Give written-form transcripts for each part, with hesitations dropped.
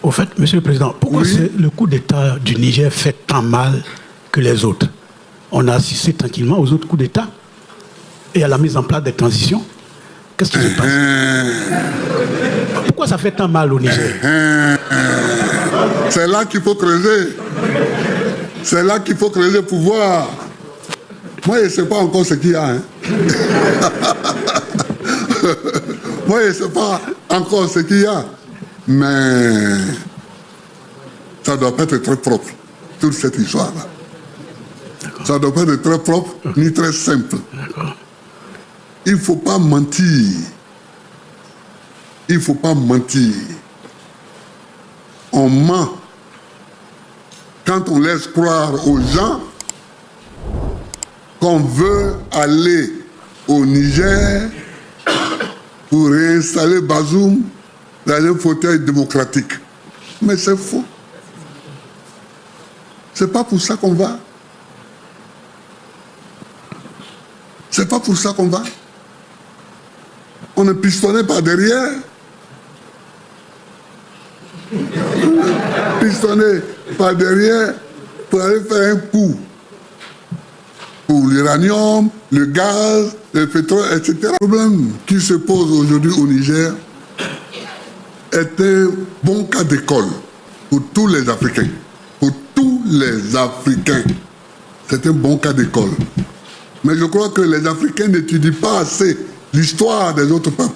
Au fait, Monsieur le Président, pourquoi le coup d'État du Niger fait tant mal que les autres? On a assisté tranquillement aux autres coups d'État et à la mise en place des transitions. Qu'est-ce qui se passe? Pourquoi ça fait tant mal au Niger? C'est là qu'il faut creuser. C'est là qu'il faut creuser pour voir. Moi, je ne sais pas encore ce qu'il y a. Hein. Moi, je ne sais pas encore ce qu'il y a. Mais ça ne doit pas être très propre, toute cette histoire-là. Ça ne doit pas être très propre, ni très simple. Il ne faut pas mentir. Il ne faut pas mentir. On ment quand on laisse croire aux gens qu'on veut aller au Niger pour réinstaller Bazoum dans un fauteuil démocratique. Mais c'est faux. C'est pas pour ça qu'on va. C'est pas pour ça qu'on va. On est pistonné par derrière. Pistonné par derrière pour aller faire un coup pour l'uranium, le gaz, le pétrole, etc. Le problème qui se pose aujourd'hui au Niger est un bon cas d'école pour tous les Africains. Pour tous les Africains. C'est un bon cas d'école. Mais je crois que les Africains n'étudient pas assez l'histoire des autres peuples.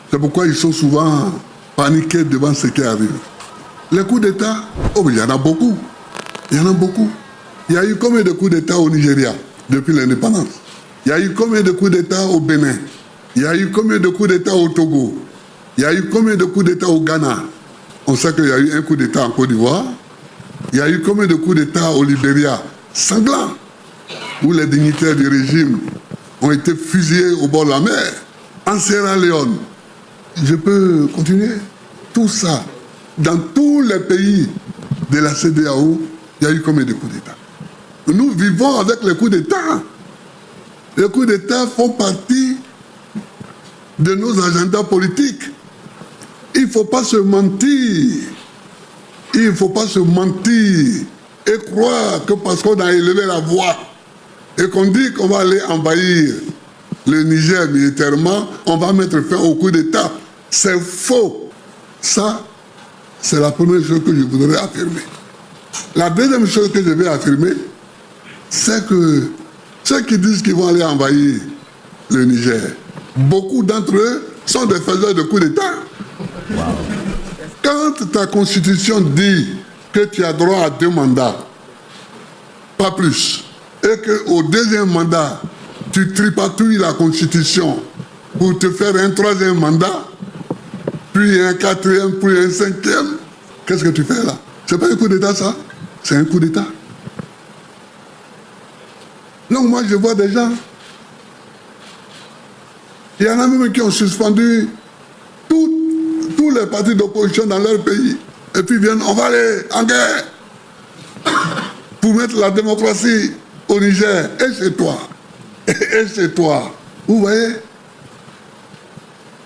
C'est pourquoi ils sont souvent paniqués devant ce qui arrive. Les coups d'État, oh, il y en a beaucoup. Il y en a beaucoup. Il y a eu combien de coups d'État au Nigeria depuis l'indépendance? Il y a eu combien de coups d'État au Bénin? Il y a eu combien de coups d'État au Togo? Il y a eu combien de coups d'État au Ghana? On sait qu'il y a eu un coup d'État en Côte d'Ivoire. Il y a eu combien de coups d'État au Libéria? Sanglants, où les dignitaires du régime ont été fusillés au bord de la mer. En Sierra Leone, je peux continuer. Tout ça, dans tous les pays de la CEDEAO, il y a eu combien de coups d'État? Nous vivons avec les coups d'État. Les coups d'État font partie de nos agendas politiques. Il ne faut pas se mentir. Il ne faut pas se mentir et croire que parce qu'on a élevé la voix et qu'on dit qu'on va aller envahir le Niger militairement, on va mettre fin au coup d'État. C'est faux. Ça, c'est la première chose que je voudrais affirmer. La deuxième chose que je vais affirmer, c'est que ceux qui disent qu'ils vont aller envahir le Niger, beaucoup d'entre eux sont des faiseurs de coups d'État. Quand ta constitution dit que tu as droit à 2 mandats, pas plus, et qu'au deuxième mandat, tu tripatouilles la constitution pour te faire un 3e mandat, puis un 4e, puis un 5e, qu'est-ce que tu fais là? C'est pas un coup d'État ça? C'est un coup d'État. Donc moi je vois des gens, il y en a même qui ont suspendu tous les partis d'opposition dans leur pays. Et puis viennent, on va aller en guerre pour mettre la démocratie au Niger. Et chez toi. Et chez toi. Vous voyez?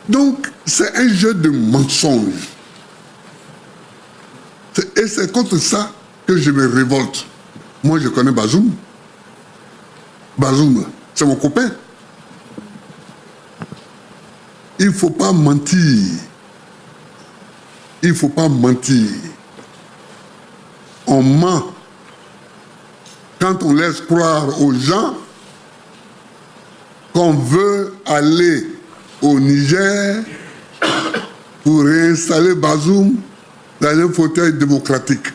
Donc, c'est un jeu de mensonges. Et c'est contre ça que je me révolte. Moi, je connais Bazoum. Bazoum, c'est mon copain. Il ne faut pas mentir. Il ne faut pas mentir. On ment quand on laisse croire aux gens qu'on veut aller au Niger pour réinstaller Bazoum dans un fauteuil démocratique.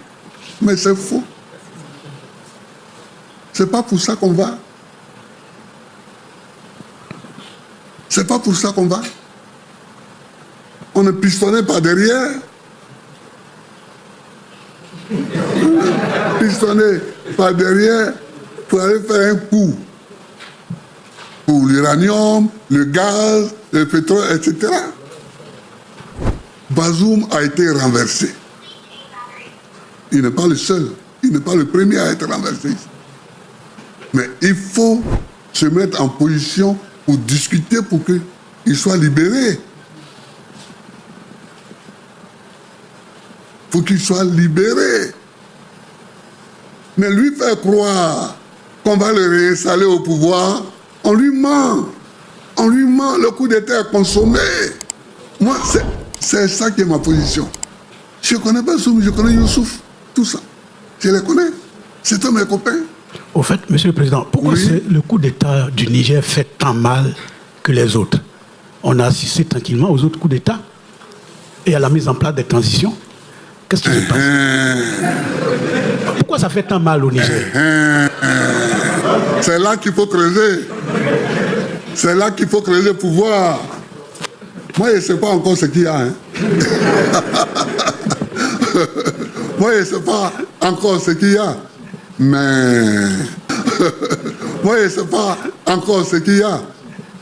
Mais c'est faux. C'est pas pour ça qu'on va. C'est pas pour ça qu'on va. On est pistonné par derrière. Pistonné par derrière pour aller faire un coup pour l'uranium, le gaz, le pétrole, etc. Bazoum a été renversé. Il n'est pas le seul, il n'est pas le premier à être renversé. Mais il faut se mettre en position pour discuter pour qu'il soit libéré. faut qu'il soit libéré. Mais lui faire croire qu'on va le réinstaller au pouvoir, on lui ment. On lui ment, le coup d'État est consommé. Moi, c'est ça qui est ma position. Je ne connais pas Soumi, je connais Youssouf, tout ça. Je les connais. C'est tous mes copains. Au fait, Monsieur le Président, pourquoi le coup d'État du Niger fait tant mal que les autres? On a assisté tranquillement aux autres coups d'État et à la mise en place des transitions. Qu'est-ce qui se passe? Pourquoi ça fait tant mal au Niger? C'est là qu'il faut creuser. C'est là qu'il faut creuser pour voir. Moi, je ne sais pas encore ce qu'il y a. Hein. Moi, je ne sais pas encore ce qu'il y a. Mais... Moi, je ne sais pas encore ce qu'il y a.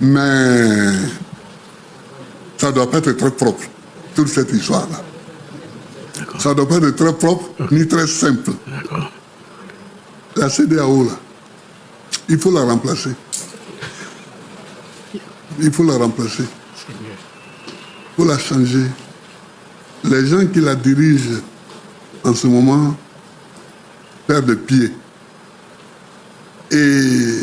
Mais... Ça ne doit pas être très propre, toute cette histoire-là. Ça ne doit pas être très propre, ni très simple. La CEDEAO, là, il faut la remplacer. Il faut la remplacer. Il faut la changer. Les gens qui la dirigent en ce moment perdent pied. Et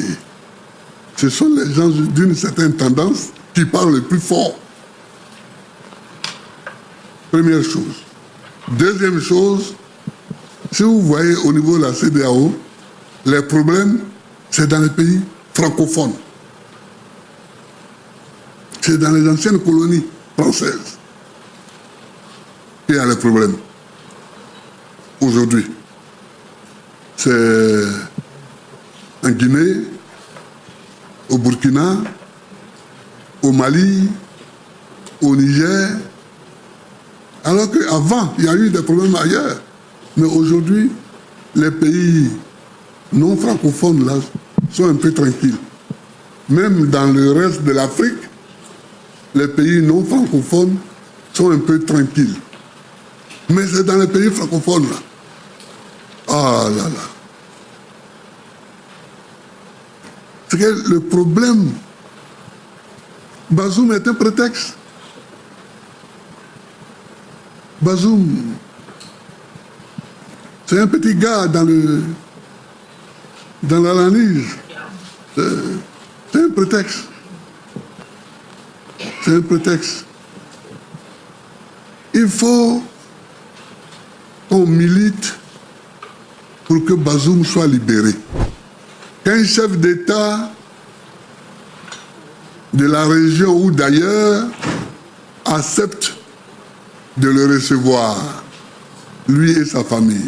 ce sont les gens d'une certaine tendance qui parlent le plus fort. Première chose. Deuxième chose, si vous voyez au niveau de la CEDEAO, les problèmes, c'est dans les pays francophones. C'est dans les anciennes colonies françaises qu'il y a les problèmes. Aujourd'hui, c'est en Guinée, au Burkina, au Mali, au Niger, alors qu'avant, il y a eu des problèmes ailleurs. Mais aujourd'hui, les pays non francophones là, sont un peu tranquilles. Même dans le reste de l'Afrique, les pays non francophones sont un peu tranquilles. Mais c'est dans les pays francophones là. Ah là là. C'est que le problème, Bazoum est un prétexte. Bazoum, c'est un petit gars dans l'analyse. C'est un prétexte. C'est un prétexte. Il faut qu'on milite pour que Bazoum soit libéré. Qu'un chef d'État de la région ou d'ailleurs accepte de le recevoir, lui et sa famille.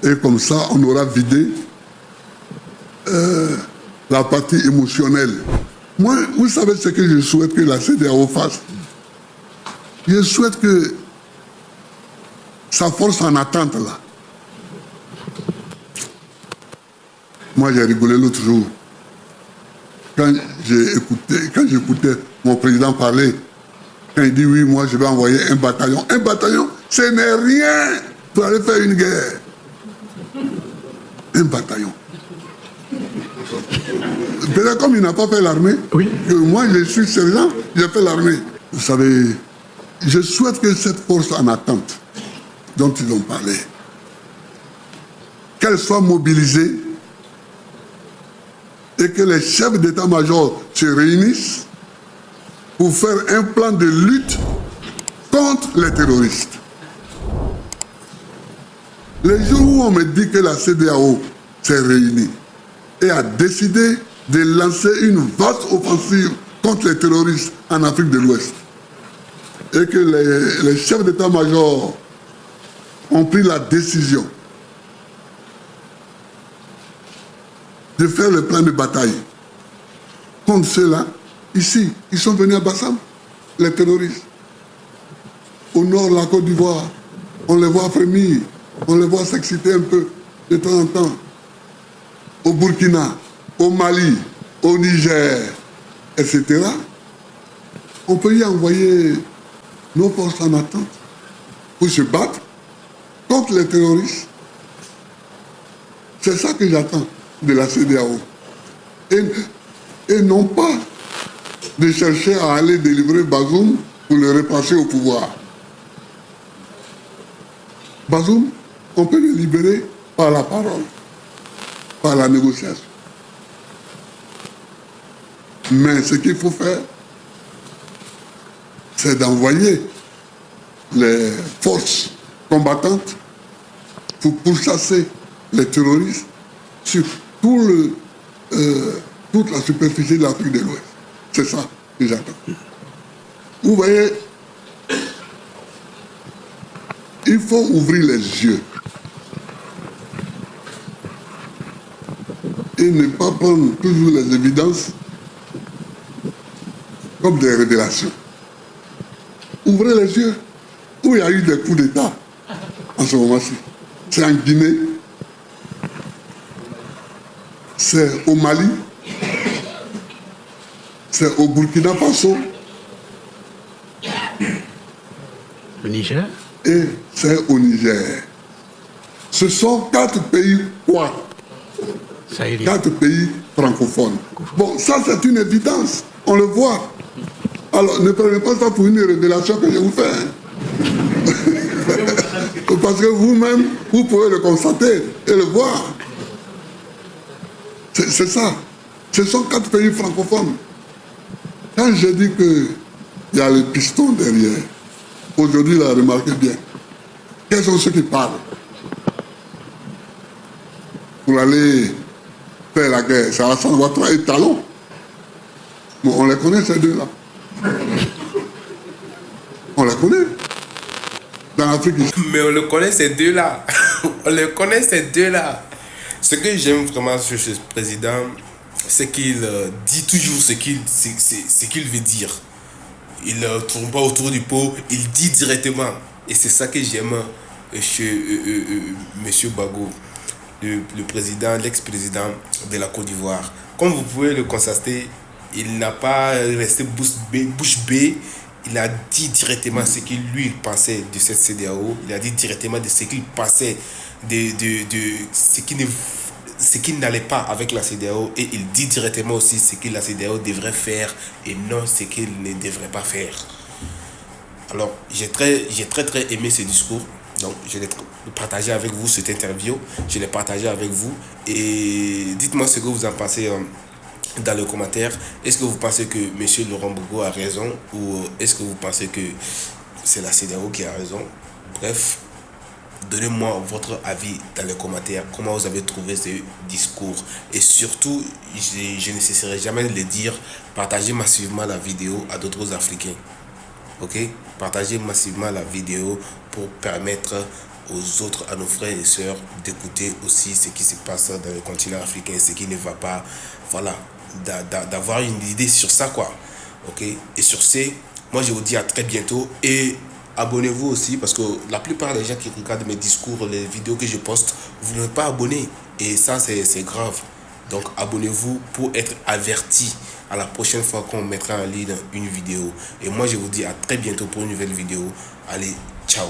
Et comme ça, on aura vidé la partie émotionnelle. Moi, vous savez ce que je souhaite que la CEDEAO fasse? Je souhaite que sa force en attente, là. Moi, j'ai rigolé l'autre jour. Quand j'écoutais mon président parler, quand il dit oui, moi je vais envoyer un bataillon. Un bataillon, ce n'est rien pour aller faire une guerre. Un bataillon. Peut-être comme il n'a pas fait l'armée, oui. Moi je suis sergent, j'ai fait l'armée. Vous savez, je souhaite que cette force en attente dont ils ont parlé, qu'elle soit mobilisée et que les chefs d'état-major se réunissent pour faire un plan de lutte contre les terroristes. Les jours où on me dit que la CEDEAO s'est réunie et a décidé de lancer une vaste offensive contre les terroristes en Afrique de l'Ouest, et que les chefs d'état-major ont pris la décision de faire le plan de bataille contre ceux-là, ici, ils sont venus à Bassam, les terroristes. Au nord de la Côte d'Ivoire, on les voit frémir, on les voit s'exciter un peu de temps en temps. Au Burkina, au Mali, au Niger, etc. On peut y envoyer nos forces en attente pour se battre contre les terroristes. C'est ça que j'attends de la CEDEAO. Et non pas de chercher à aller délivrer Bazoum pour le repasser au pouvoir. Bazoum, on peut le libérer par la parole, par la négociation. Mais ce qu'il faut faire, c'est d'envoyer les forces combattantes pour pourchasser les terroristes sur toute la superficie de l'Afrique de l'Ouest. C'est ça que j'attends. Vous voyez, il faut ouvrir les yeux et ne pas prendre toujours les évidences comme des révélations. Ouvrez les yeux. Où il y a eu des coups d'État en ce moment-ci. C'est en Guinée, c'est au Mali, c'est au Burkina Faso. Le Niger. Et c'est au Niger. Ce sont 4 pays quoi? 4 pays francophones. Bon, ça c'est une évidence, on le voit. Alors ne prenez pas ça pour une révélation que je vous fais. Parce que vous-même, vous pouvez le constater et le voir. C'est ça. Ce sont 4 pays francophones. Quand je dis qu'il y a le piston derrière, aujourd'hui, là, remarquez bien, quels sont ceux qui parlent pour aller faire la guerre? C'est Alassane Ouattara et Talon. Bon, on les connaît, ces deux-là. On les connaît. Dans l'Afrique. Mais on le connaît, ces deux-là. On le connaît, ces deux-là. Ce que j'aime vraiment sur ce président, c'est qu'il dit toujours ce qu'il veut dire. Il ne tourne pas autour du pot, il dit directement. Et c'est ça que j'aime chez M. Gbagbo, le président, l'ex-président de la Côte d'Ivoire. Comme vous pouvez le constater, il n'a pas resté bouche bée. Il a dit directement ce qu'il lui pensait de cette CEDEAO. Il a dit directement de ce qu'il pensait de ce qui n'allait pas avec la CEDEAO. Et il dit directement aussi ce que la CEDEAO devrait faire et non ce qu'il ne devrait pas faire. Alors, j'ai très aimé ce discours. Donc, je l'ai partagé avec vous, cette interview. Je l'ai partagé avec vous. Et dites-moi ce que vous en pensez dans le commentaire. Est-ce que vous pensez que M. Laurent Gbagbo a raison ou est-ce que vous pensez que c'est la CEDEAO qui a raison? Bref, donnez-moi votre avis dans les commentaires. Comment vous avez trouvé ce discours? Et surtout, je ne cesserai jamais de le dire, partagez massivement la vidéo à d'autres Africains. Ok? Partagez massivement la vidéo pour permettre aux autres, à nos frères et sœurs, d'écouter aussi ce qui se passe dans le continent africain, ce qui ne va pas. Voilà, d'avoir une idée sur ça, quoi. Ok? Et sur ce, moi je vous dis à très bientôt et abonnez-vous aussi parce que la plupart des gens qui regardent mes discours, les vidéos que je poste, vous n'êtes pas abonnés et ça c'est grave. Donc abonnez-vous pour être averti à la prochaine fois qu'on mettra en ligne une vidéo. Et moi je vous dis à très bientôt pour une nouvelle vidéo. Allez, ciao.